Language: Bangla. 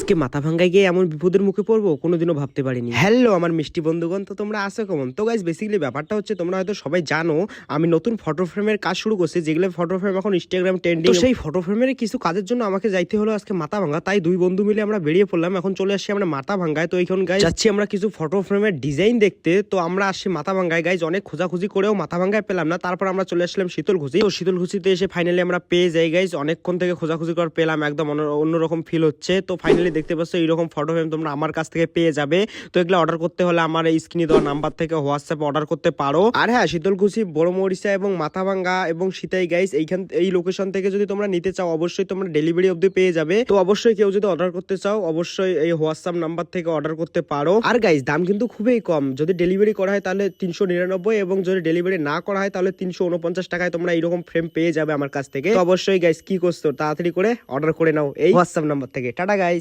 আজকে মাথা ভাঙ্গায় গিয়ে এমন বিপদের মুখে পড়বো কোনোদিনও ভাবতে পারিনি। হ্যালো আমার মিষ্টি বন্ধুগণ, তো তোমরা আছো কেমন? তো গাইস বেসিক্যালি ব্যাপারটা হচ্ছে তোমরা হয়তো সবাই জানো আমি নতুন ফটো ফ্রেমের কাজ শুরু করছি, যেগুলো ফটো ফ্রেম এখন ইনস্টাগ্রাম ট্রেন্ডিং। তো সেই ফটো ফ্রেমের কিছু কাজের জন্য আমাকে যাইতে হলো আজকে মাথা ভাঙ্গা। তাই দুই বন্ধু মিলে আমরা বেরিয়ে পড়লাম, এখন চলে আসছি আমরা মাথা ভাঙ্গায়। তো এইখান গাইস যাচ্ছি আমরা কিছু ফটো ফ্রেমের ডিজাইন দেখতে। তো আমরা আসছি মাথা ভাঙ্গায় গাইস, অনেক খোঁজাখুঁজি করেও মাথা ভাঙ্গায় পেলাম না। তারপর আমরা চলে আসলাম শীতলকুচি। তো শীতলকুচিতে এসে ফাইনালি আমরা পেয়ে যাই গাইস, অনেকক্ষণ থেকে খোঁজাখুঁজি করে পেলাম, একদম অন্যরকম ফিল হচ্ছে। তো ফাইনালি দেখতে পাচ্ছ এইরকম ফটো ফ্রেম তোমরা আমার কাছ থেকে পেয়ে যাবে। তো এগুলো অর্ডার করতে হলে আমার এই স্ক্রিনে দেওয়া নাম্বার থেকে হোয়াটসঅ্যাপে অর্ডার করতে পারো। আর হ্যাঁ, শীতলকুচি, বড়মরিচা এবং মাথাভাঙ্গা এবং সীতাই গাইস, এই লোকেশন থেকে যদি তোমরা নিতে চাও অবশ্যই তোমরা ডেলিভারি অবধি পেয়ে যাবে। তো অবশ্যই কেউ যদি অর্ডার করতে চাও অবশ্যই এই হোয়াটসঅ্যাপ নাম্বার থেকে অর্ডার করতে পারো। আর গাইস দাম কিন্তু খুবই কম, যদি ডেলিভারি করা হয় তাহলে 399 এবং যদি ডেলিভারি না করা হয় তাহলে 349 টাকায় তোমরা এইরকম ফ্রেম পেয়ে যাবে আমার কাছ থেকে। তো অবশ্যই গাইস কি করছো, তাড়াতাড়ি করে অর্ডার করে নাও এই হোয়াটসঅ্যাপ নাম্বার থেকে। Tata guys.